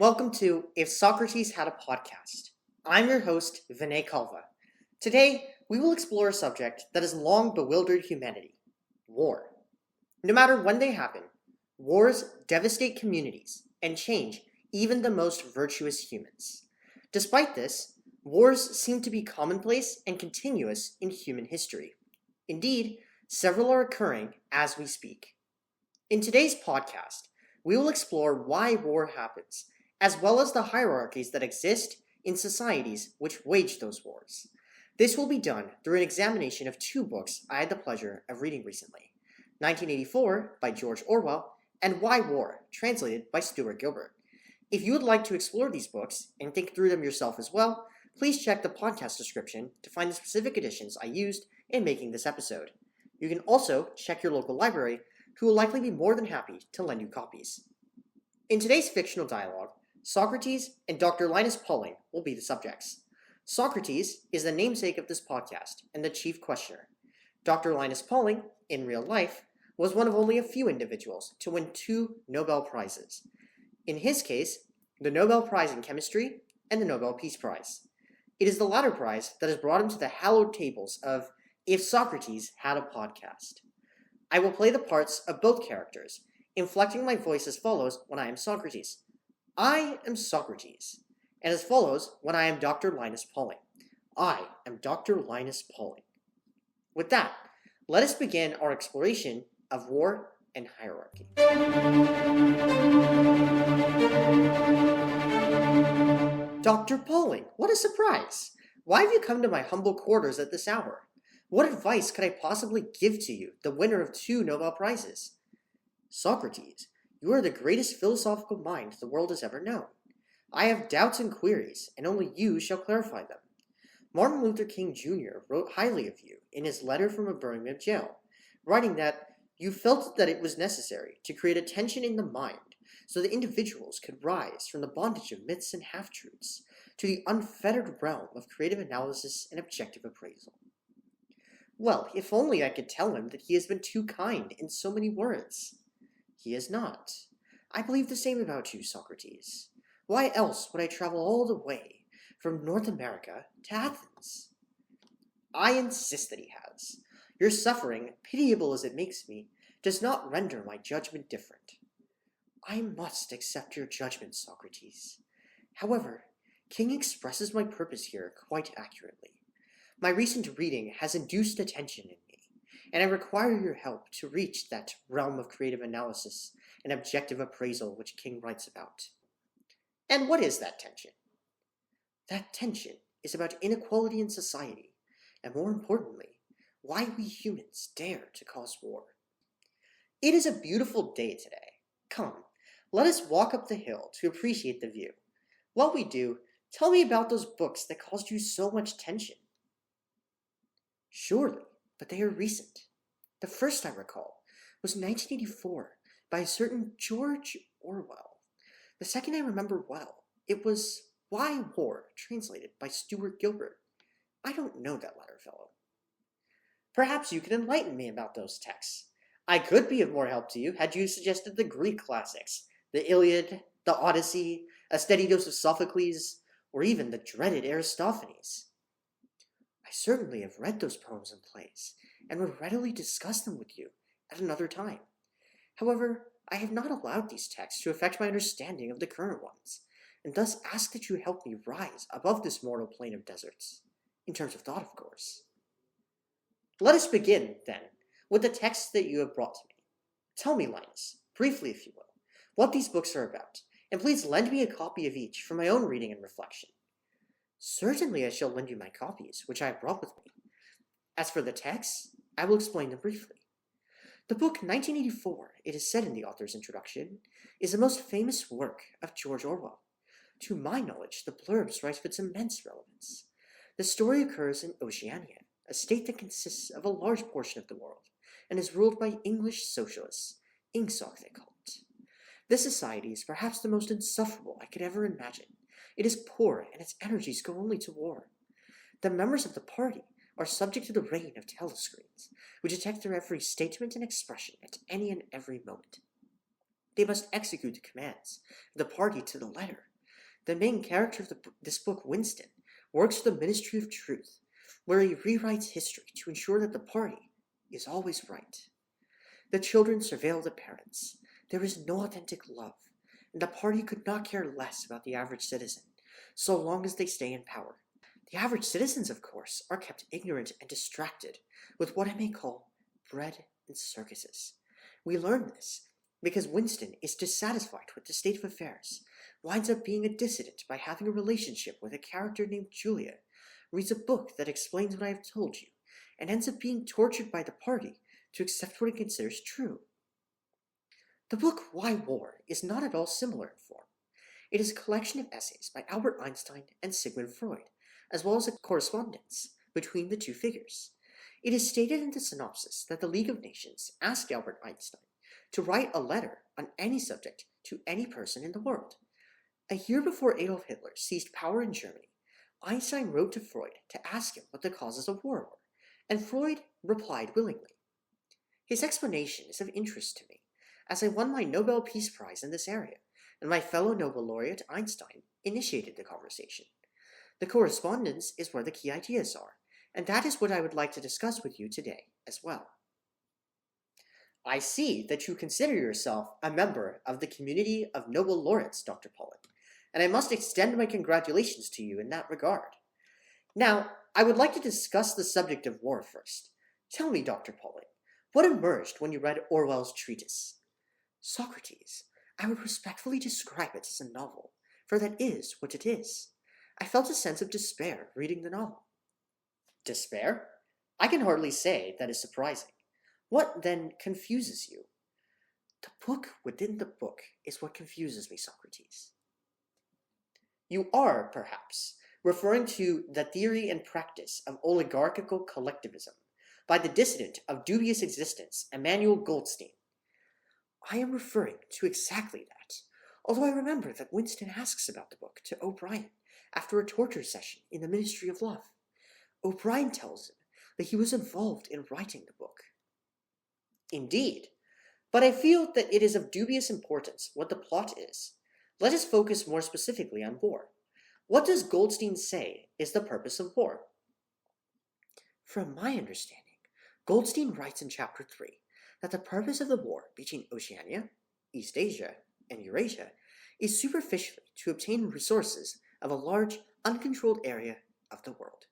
Welcome to If Socrates Had a Podcast. I'm your host, Vinay Kalva. Today, we will explore a subject that has long bewildered humanity: war. No matter when they happen, wars devastate communities and change even the most virtuous humans. Despite this, wars seem to be commonplace and continuous in human history. Indeed, several are occurring as we speak. In today's podcast, we will explore why war happens, as well as the hierarchies that exist in societies which wage those wars. This will be done through an examination of two books I had the pleasure of reading recently: 1984 by George Orwell and Why War, translated by Stuart Gilbert. If you would like to explore these books and think through them yourself as well, please check the podcast description to find the specific editions I used in making this episode. You can also check your local library, who will likely be more than happy to lend you copies. In today's fictional dialogue, Socrates and Dr. Linus Pauling will be the subjects. Socrates is the namesake of this podcast and the chief questioner. Dr. Linus Pauling, in real life, was one of only a few individuals to win 2 Nobel Prizes. In his case, the Nobel Prize in Chemistry and the Nobel Peace Prize. It is the latter prize that has brought him to the hallowed tables of If Socrates Had a Podcast. I will play the parts of both characters, inflecting my voice as follows when I am Socrates. I am Socrates, and as follows when I am Dr. Linus Pauling. I am Dr. Linus Pauling. With that, let us begin our exploration of war and hierarchy. Dr. Pauling, what a surprise! Why have you come to my humble quarters at this hour? What advice could I possibly give to you, the winner of 2 Nobel Prizes? Socrates, you are the greatest philosophical mind the world has ever known. I have doubts and queries, and only you shall clarify them. Martin Luther King Jr. wrote highly of you in his letter from a Birmingham jail, writing that you felt that it was necessary to create a tension in the mind so that individuals could rise from the bondage of myths and half-truths to the unfettered realm of creative analysis and objective appraisal. Well, if only I could tell him that he has been too kind in so many words. He is not. I believe the same about you, Socrates. Why else would I travel all the way from North America to Athens? I insist that he has. Your suffering, pitiable as it makes me, does not render my judgment different. I must accept your judgment, Socrates. However, King expresses my purpose here quite accurately. My recent reading has induced attention in me, and I require your help to reach that realm of creative analysis and objective appraisal which King writes about. And what is that tension? That tension is about inequality in society, and more importantly, why we humans dare to cause war. It is a beautiful day today. Come, let us walk up the hill to appreciate the view. While we do, tell me about those books that caused you so much tension. Surely, but they are recent. The first I recall was 1984 by a certain George Orwell. The second I remember well, it was Why War, translated by Stuart Gilbert. I don't know that latter fellow. Perhaps you can enlighten me about those texts. I could be of more help to you had you suggested the Greek classics, the Iliad, the Odyssey, a steady dose of Sophocles, or even the dreaded Aristophanes. I certainly have read those poems and plays, and would readily discuss them with you at another time. However, I have not allowed these texts to affect my understanding of the current ones, and thus ask that you help me rise above this mortal plane of deserts, in terms of thought, of course. Let us begin, then, with the texts that you have brought to me. Tell me, Linus, briefly if you will, what these books are about, and please lend me a copy of each for my own reading and reflection. Certainly I shall lend you my copies, which I have brought with me. As for the texts, I will explain them briefly. The book 1984, it is said in the author's introduction, is the most famous work of George Orwell. To my knowledge, the blurbs write of its immense relevance. The story occurs in Oceania, a state that consists of a large portion of the world, and is ruled by English socialists, Ingsoc they call it. This society is perhaps the most insufferable I could ever imagine. It is poor, and its energies go only to war. The members of the party are subject to the reign of telescreens, which detect their every statement and expression at any and every moment. They must execute the commands of the party to the letter, The main character of this book, Winston, works for the Ministry of Truth, where he rewrites history to ensure that the party is always right. The children surveil the parents. There is no authentic love, and the party could not care less about the average citizen, so long as they stay in power. The average citizens, of course, are kept ignorant and distracted with what I may call bread and circuses. We learn this because Winston is dissatisfied with the state of affairs, winds up being a dissident by having a relationship with a character named Julia, reads a book that explains what I have told you, and ends up being tortured by the party to accept what it considers true. The book Why War is not at all similar in form. It is a collection of essays by Albert Einstein and Sigmund Freud, as well as a correspondence between the two figures. It is stated in the synopsis that the League of Nations asked Albert Einstein to write a letter on any subject to any person in the world. A year before Adolf Hitler seized power in Germany, Einstein wrote to Freud to ask him what the causes of war were, and Freud replied willingly. His explanation is of interest to me, as I won my Nobel Peace Prize in this area, and my fellow Nobel laureate Einstein initiated the conversation. The correspondence is where the key ideas are, and that is what I would like to discuss with you today as well. I see that you consider yourself a member of the community of Nobel laureates, Dr. Pauling, and I must extend my congratulations to you in that regard. Now, I would like to discuss the subject of war first. Tell me, Dr. Pauling, what emerged when you read Orwell's treatise? Socrates, I would respectfully describe it as a novel, for that is what it is. I felt a sense of despair reading the novel. Despair? I can hardly say that is surprising. What, then, confuses you? The book within the book is what confuses me, Socrates. You are, perhaps, referring to the theory and practice of oligarchical collectivism by the dissident of dubious existence, Emmanuel Goldstein. I am referring to exactly that, although I remember that Winston asks about the book to O'Brien after a torture session in the Ministry of Love. O'Brien tells him that he was involved in writing the book. Indeed, but I feel that it is of dubious importance what the plot is. Let us focus more specifically on war. What does Goldstein say is the purpose of war? From my understanding, Goldstein writes in Chapter 3 that the purpose of the war between Oceania, East Asia, and Eurasia is superficially to obtain resources of a large, uncontrolled area of the world.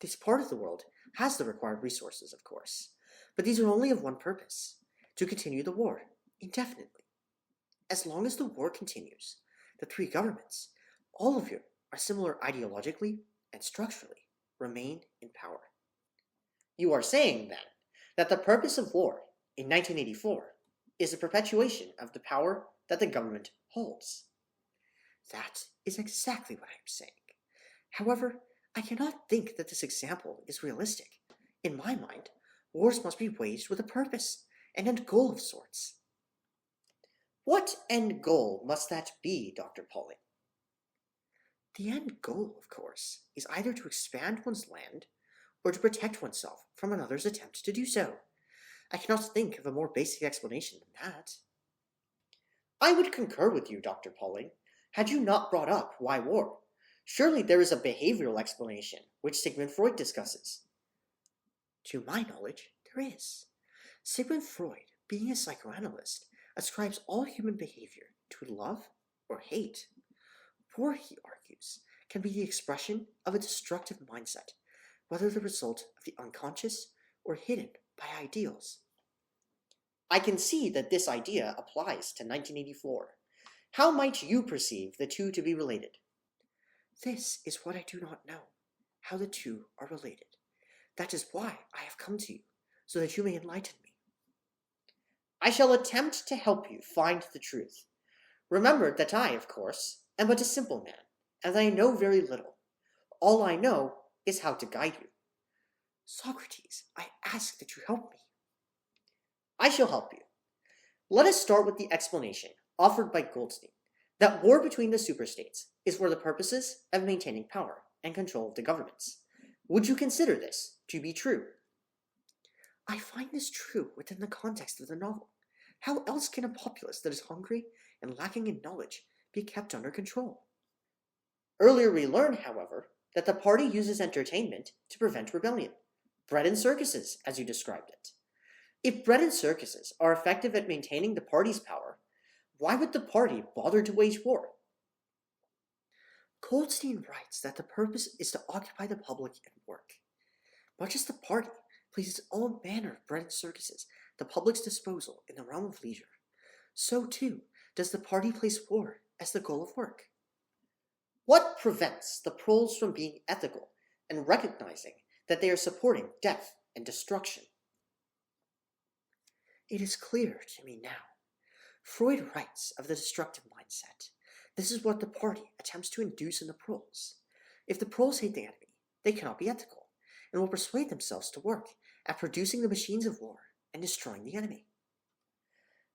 This part of the world has the required resources, of course, but these are only of one purpose: to continue the war indefinitely. As long as the war continues, the three governments, all of whom are similar ideologically and structurally, remain in power. You are saying, then, that the purpose of war in 1984 is the perpetuation of the power that the government holds. That is exactly what I am saying. However, I cannot think that this example is realistic. In my mind, wars must be waged with a purpose, an end goal of sorts. What end goal must that be, Dr. Pauling? The end goal, of course, is either to expand one's land or to protect oneself from another's attempt to do so. I cannot think of a more basic explanation than that. I would concur with you, Dr. Pauling, had you not brought up why war. Surely there is a behavioral explanation, which Sigmund Freud discusses. To my knowledge, there is. Sigmund Freud, being a psychoanalyst, ascribes all human behavior to love or hate. War, he argues, can be the expression of a destructive mindset, whether the result of the unconscious or hidden by ideals. I can see that this idea applies to 1984. How might you perceive the two to be related? This is what I do not know, how the two are related. That is why I have come to you, so that you may enlighten me. I shall attempt to help you find the truth. Remember that I, of course, am but a simple man, and that I know very little. All I know is how to guide you. Socrates, I ask that you help me. I shall help you. Let us start with the explanation offered by Goldstein, that war between the superstates is for the purposes of maintaining power and control of the governments. Would you consider this to be true? I find this true within the context of the novel. How else can a populace that is hungry and lacking in knowledge be kept under control? Earlier we learned, however, that the party uses entertainment to prevent rebellion. Bread and circuses, as you described it. If bread and circuses are effective at maintaining the party's power, why would the party bother to wage war? Goldstein writes that the purpose is to occupy the public and work. Much as the party places all manner of bread and circuses at the public's disposal in the realm of leisure, so too does the party place war as the goal of work. What prevents the proles from being ethical and recognizing that they are supporting death and destruction? It is clear to me now. Freud writes of the destructive mindset. This is what the party attempts to induce in the proles. If the proles hate the enemy, they cannot be ethical, and will persuade themselves to work at producing the machines of war and destroying the enemy.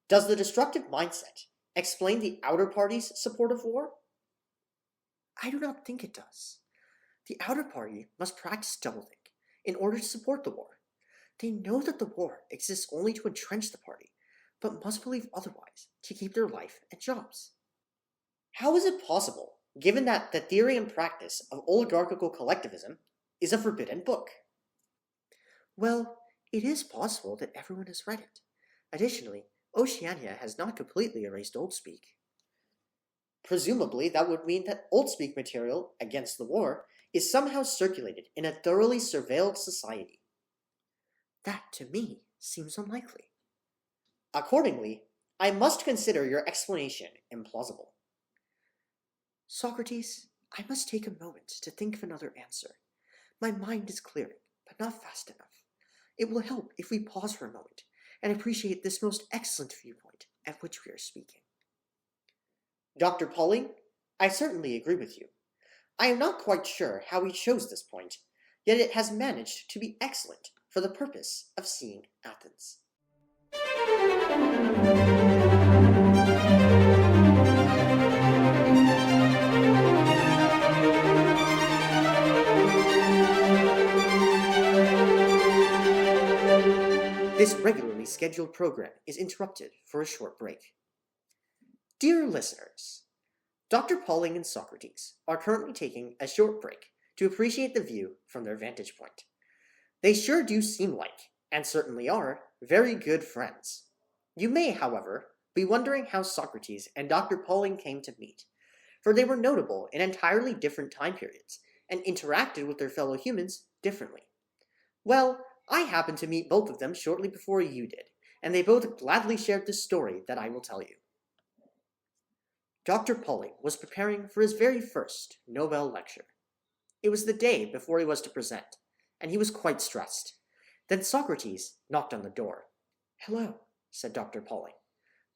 Does the destructive mindset explain the outer party's support of war? I do not think it does. The outer party must practice doublethink in order to support the war. They know that the war exists only to entrench the party, but must believe otherwise to keep their life and jobs. How is it possible, given that the theory and practice of oligarchical collectivism is a forbidden book? Well, it is possible that everyone has read it. Additionally, Oceania has not completely erased Oldspeak. Presumably, that would mean that Oldspeak material against the war is somehow circulated in a thoroughly surveilled society. That, to me, seems unlikely. Accordingly, I must consider your explanation implausible. Socrates, I must take a moment to think of another answer. My mind is clearing, but not fast enough. It will help if we pause for a moment and appreciate this most excellent viewpoint at which we are speaking. Dr. Pauling, I certainly agree with you. I am not quite sure how he chose this point, yet it has managed to be excellent for the purpose of seeing Athens. This regularly scheduled program is interrupted for a short break. Dear listeners, Dr. Pauling and Socrates are currently taking a short break to appreciate the view from their vantage point. They sure do seem like, and certainly are, very good friends. You may, however, be wondering how Socrates and Dr. Pauling came to meet, for they were notable in entirely different time periods and interacted with their fellow humans differently. Well, I happened to meet both of them shortly before you did, and they both gladly shared the story that I will tell you. Dr. Pauling was preparing for his very first Nobel lecture. It was the day before he was to present, and he was quite stressed. Then Socrates knocked on the door. "Hello," said Dr. Pauling.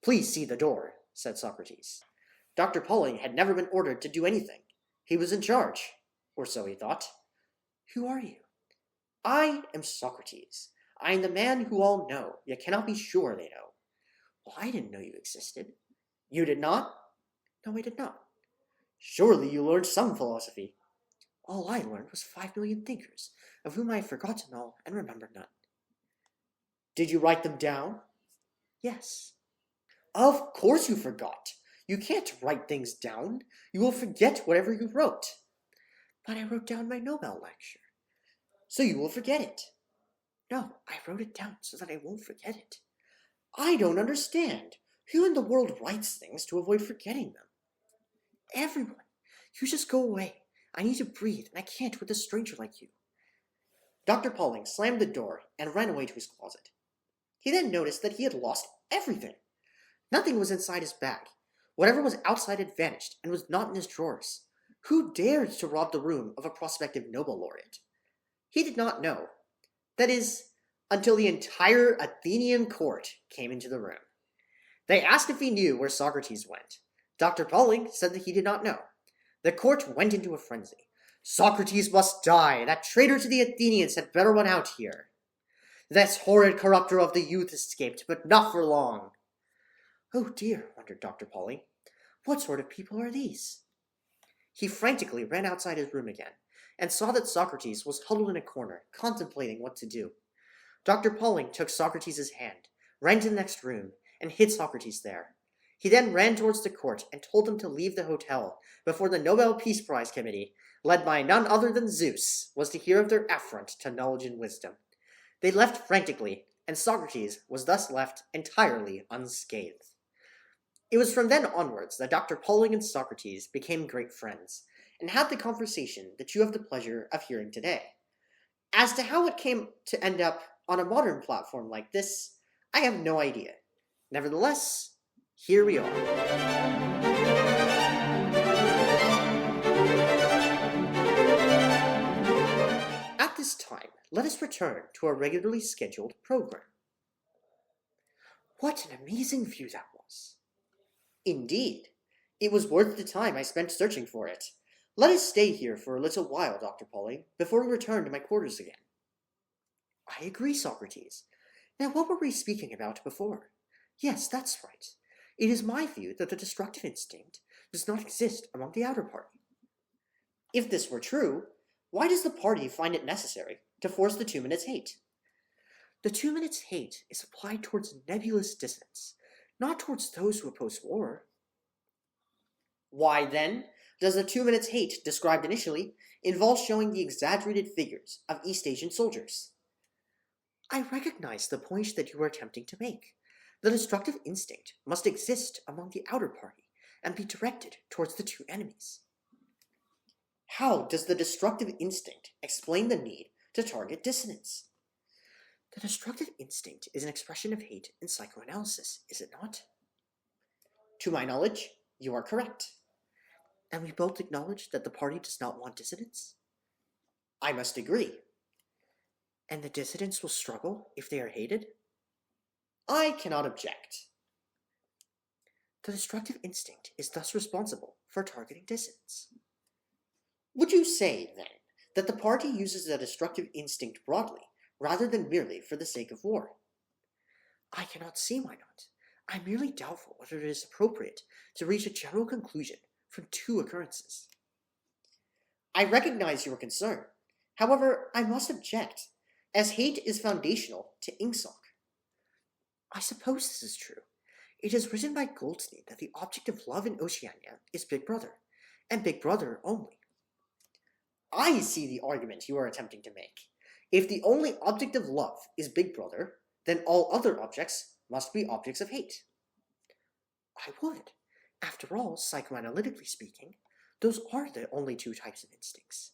"Please see the door," said Socrates. Dr. Pauling had never been ordered to do anything. He was in charge, or so he thought. "Who are you?" "I am Socrates. I am the man who all know, yet cannot be sure they know." "Well, I didn't know you existed." "You did not?" "No, I did not." "Surely you learned some philosophy." "All I learned was 5 million thinkers, of whom I have forgotten all and remember none." "Did you write them down?" "Yes." "Of course you forgot. You can't write things down. You will forget whatever you wrote." "But I wrote down my Nobel lecture." "So you will forget it." "No, I wrote it down so that I won't forget it." "I don't understand. Who in the world writes things to avoid forgetting them?" "Everyone. You just go away. I need to breathe, and I can't with a stranger like you." Dr. Pauling slammed the door and ran away to his closet. He then noticed that he had lost everything. Nothing was inside his bag. Whatever was outside had vanished and was not in his drawers. Who dared to rob the room of a prospective Nobel laureate? He did not know. That is, until the entire Athenian court came into the room. They asked if he knew where Socrates went. Dr. Pauling said that he did not know. The court went into a frenzy. "Socrates must die! That traitor to the Athenians had better run out here." "This horrid corrupter of the youth escaped, but not for long." "Oh dear," wondered Dr. Pauling. "What sort of people are these?" He frantically ran outside his room again, and saw that Socrates was huddled in a corner, contemplating what to do. Dr. Pauling took Socrates' hand, ran to the next room, and hid Socrates there. He then ran towards the court and told them to leave the hotel before the Nobel Peace Prize Committee, led by none other than Zeus, was to hear of their affront to knowledge and wisdom. They left frantically, and Socrates was thus left entirely unscathed. It was from then onwards that Dr. Pauling and Socrates became great friends, and had the conversation that you have the pleasure of hearing today. As to how it came to end up on a modern platform like this, I have no idea. Nevertheless, here we are. At this time, let us return to our regularly scheduled program. What an amazing view that was. Indeed. It was worth the time I spent searching for it. Let us stay here for a little while, Dr. Pauling, before we return to my quarters again. I agree, Socrates. Now, what were we speaking about before? Yes, that's right. It is my view that the destructive instinct does not exist among the outer party. If this were true, why does the party find it necessary to force the 2 minutes hate? The 2 minutes hate is applied towards nebulous dissonance, not towards those who oppose war. Why, then, does the 2 minutes hate described initially involve showing the exaggerated figures of East Asian soldiers? I recognize the point that you are attempting to make. The destructive instinct must exist among the outer party and be directed towards the two enemies. How does the destructive instinct explain the need to target dissonance? The destructive instinct is an expression of hate in psychoanalysis, is it not? To my knowledge, you are correct. And we both acknowledge that the party does not want dissonance? I must agree. And the dissidents will struggle if they are hated? I cannot object. The destructive instinct is thus responsible for targeting dissidents. Would you say, then, that the party uses the destructive instinct broadly, rather than merely for the sake of war? I cannot see why not. I am merely doubtful whether it is appropriate to reach a general conclusion from two occurrences. I recognize your concern. However, I must object, as hate is foundational to ingsoc. I suppose this is true. It is written by Goldsmith that the object of love in Oceania is Big Brother, and Big Brother only. I see the argument you are attempting to make. If the only object of love is Big Brother, then all other objects must be objects of hate. I would. After all, psychoanalytically speaking, those are the only two types of instincts.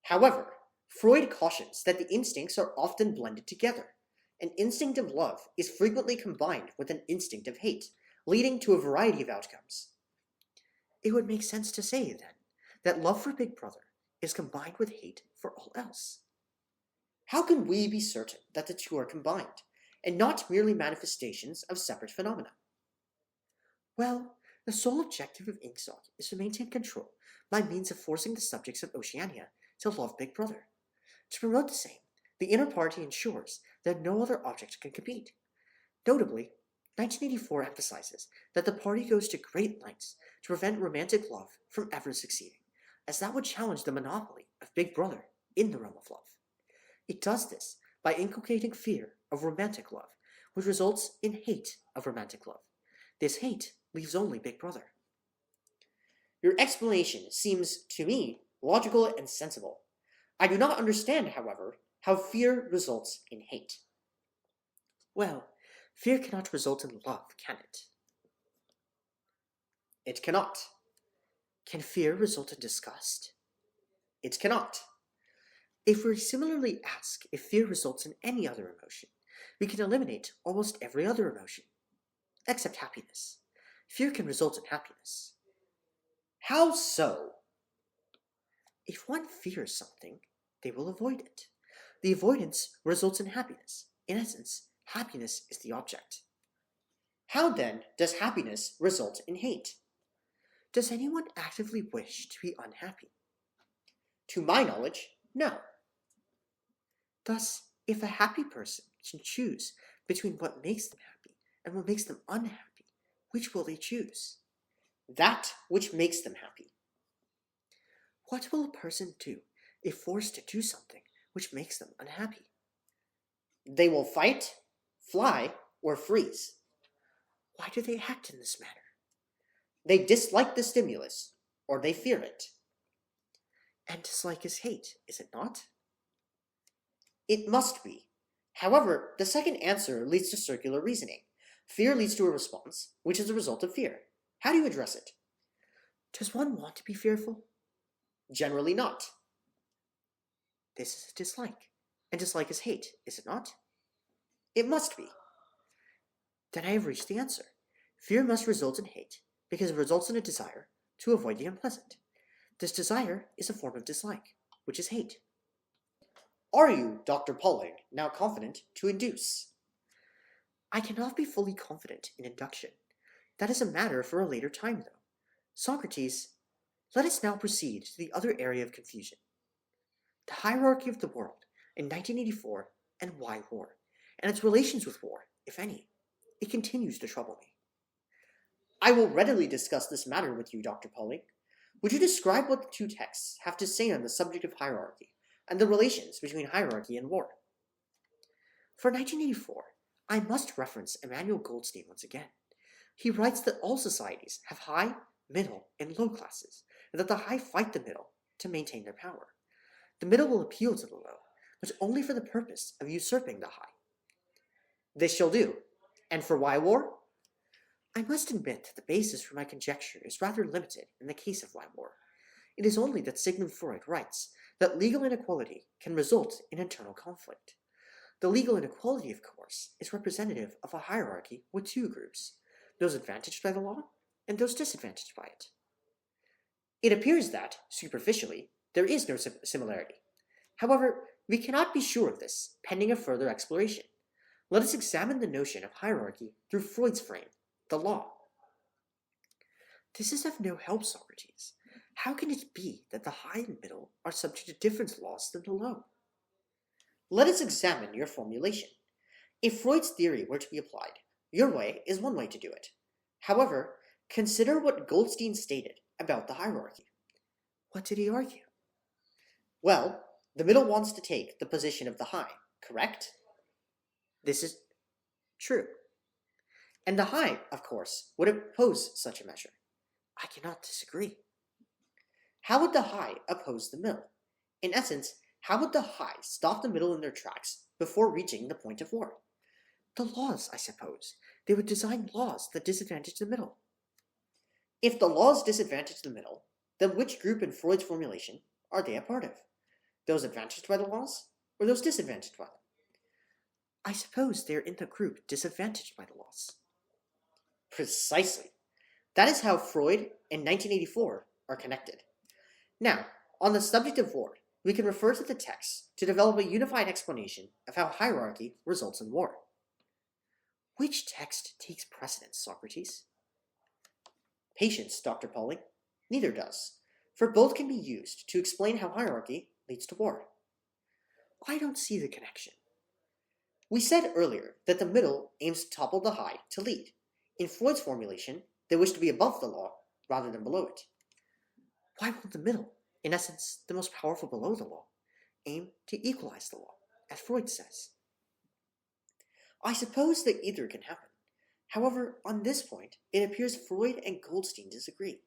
However, Freud cautions that the instincts are often blended together. An instinct of love is frequently combined with an instinct of hate, leading to a variety of outcomes. It would make sense to say, then, that love for Big Brother is combined with hate for all else. How can we be certain that the two are combined, and not merely manifestations of separate phenomena? Well, the sole objective of ingsoc is to maintain control by means of forcing the subjects of Oceania to love Big Brother. To promote the same, the inner party ensures that no other object can compete. Notably, 1984 emphasizes that the party goes to great lengths to prevent romantic love from ever succeeding, as that would challenge the monopoly of Big Brother in the realm of love. It does this by inculcating fear of romantic love, which results in hate of romantic love. This hate leaves only Big Brother. Your explanation seems, to me, logical and sensible. I do not understand, however, how fear results in hate. Well, fear cannot result in love, can it? It cannot. Can fear result in disgust? It cannot. If we similarly ask if fear results in any other emotion, we can eliminate almost every other emotion, except happiness. Fear can result in happiness. How so? If one fears something, they will avoid it. The avoidance results in happiness. In essence, happiness is the object. How then does happiness result in hate? Does anyone actively wish to be unhappy? To my knowledge, no. Thus, if a happy person can choose between what makes them happy and what makes them unhappy, which will they choose? That which makes them happy. What will a person do if forced to do something which makes them unhappy? They will fight, fly, or freeze. Why do they act in this manner? They dislike the stimulus, or they fear it. And dislike is hate, is it not? It must be. However, the second answer leads to circular reasoning. Fear leads to a response, which is a result of fear. How do you address it? Does one want to be fearful? Generally not. This is a dislike, and dislike is hate, is it not? It must be. Then I have reached the answer. Fear must result in hate, because it results in a desire to avoid the unpleasant. This desire is a form of dislike, which is hate. Are you, Dr. Pauling, now confident to induce? I cannot be fully confident in induction. That is a matter for a later time, though. Socrates, let us now proceed to the other area of confusion. The hierarchy of the world in 1984 and why war, and its relations with war, if any. It continues to trouble me. I will readily discuss this matter with you, Dr. Pauling. Would you describe what the two texts have to say on the subject of hierarchy, and the relations between hierarchy and war? For 1984, I must reference Emmanuel Goldstein once again. He writes that all societies have high, middle, and low classes, and that the high fight the middle to maintain their power. The middle will appeal to the low, but only for the purpose of usurping the high. This shall do. And for why war? I must admit that the basis for my conjecture is rather limited in the case of why war. It is only that Sigmund Freud writes that legal inequality can result in internal conflict. The legal inequality, of course, is representative of a hierarchy with two groups, those advantaged by the law and those disadvantaged by it. It appears that, superficially, there is no similarity. However, we cannot be sure of this, pending a further exploration. Let us examine the notion of hierarchy through Freud's frame, the law. This is of no help, Socrates. How can it be that the high and middle are subject to different laws than the low? Let us examine your formulation. If Freud's theory were to be applied, your way is one way to do it. However, consider what Goldstein stated about the hierarchy. What did he argue? Well, the middle wants to take the position of the high, correct? This is true. And the high, of course, would oppose such a measure. I cannot disagree. How would the high oppose the middle? In essence, how would the high stop the middle in their tracks before reaching the point of war? The laws, I suppose. They would design laws that disadvantage the middle. If the laws disadvantage the middle, then which group in Freud's formulation are they a part of? Those advantaged by the laws, or those disadvantaged by them? I suppose they are in the group disadvantaged by the laws. Precisely. That is how Freud and 1984 are connected. Now, on the subject of war, we can refer to the text to develop a unified explanation of how hierarchy results in war. Which text takes precedence, Socrates? Patience, Dr. Pauling. Neither does, for both can be used to explain how hierarchy leads to war. I don't see the connection. We said earlier that the middle aims to topple the high to lead. In Freud's formulation, they wish to be above the law rather than below it. Why won't the middle, in essence the most powerful below the law, aim to equalize the law, as Freud says? I suppose that either can happen. However, on this point, it appears Freud and Goldstein disagree.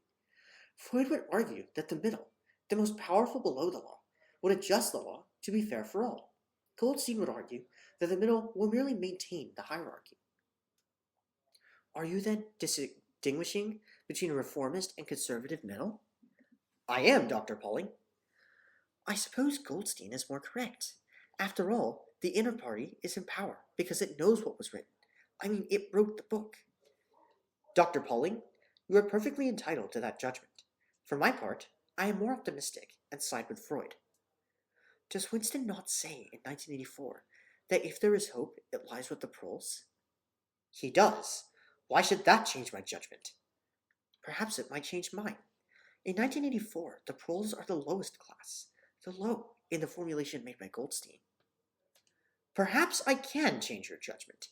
Freud would argue that the middle, the most powerful below the law, would adjust the law to be fair for all. Goldstein would argue that the middle will merely maintain the hierarchy. Are you then distinguishing between a reformist and conservative middle? I am, Dr. Pauling. I suppose Goldstein is more correct. After all, the inner party is in power because it knows what was written. I mean, it wrote the book. Dr. Pauling, you are perfectly entitled to that judgment. For my part, I am more optimistic and side with Freud. Does Winston not say in 1984 that if there is hope, it lies with the proles? He does. Why should that change my judgment? Perhaps it might change mine. In 1984, the proles are the lowest class, the low in the formulation made by Goldstein. Perhaps I can change your judgment.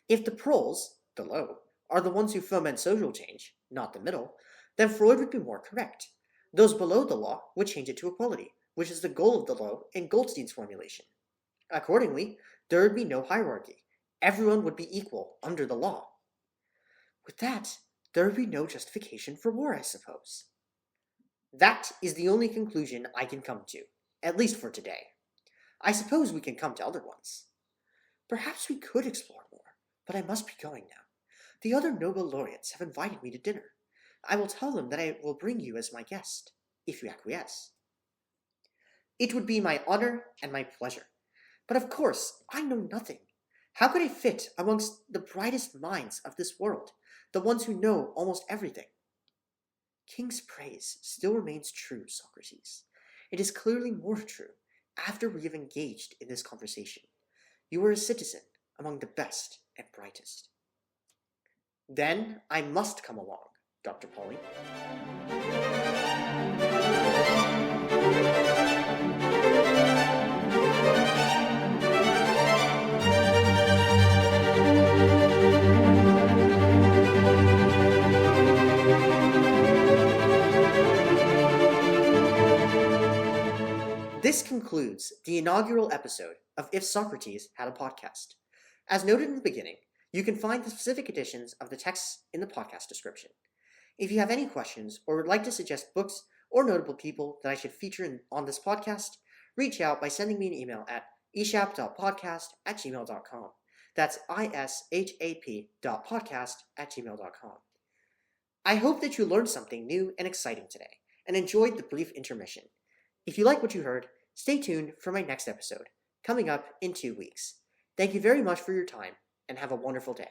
If the proles, the low, are the ones who foment social change, not the middle, then Freud would be more correct. Those below the law would change it to equality, which is the goal of the law in Goldstein's formulation. Accordingly, there would be no hierarchy. Everyone would be equal under the law. With that, there would be no justification for war, I suppose. That is the only conclusion I can come to, at least for today. I suppose we can come to other ones. Perhaps we could explore more, but I must be going now. The other Nobel laureates have invited me to dinner. I will tell them that I will bring you as my guest, if you acquiesce. It would be my honor and my pleasure. But of course, I know nothing. How could I fit amongst the brightest minds of this world, the ones who know almost everything? King's praise still remains true, Socrates. It is clearly more true after we have engaged in this conversation. You are a citizen among the best and brightest. Then I must come along, Dr. Pauling. This concludes the inaugural episode of If Socrates Had a Podcast. As noted in the beginning, you can find the specific editions of the texts in the podcast description. If you have any questions or would like to suggest books or notable people that I should feature on this podcast, reach out by sending me an email at ishap.podcast@gmail.com. That's ishap.podcast@gmail.com. I hope that you learned something new and exciting today and enjoyed the brief intermission. If you like what you heard, stay tuned for my next episode, coming up in 2 weeks. Thank you very much for your time, and have a wonderful day.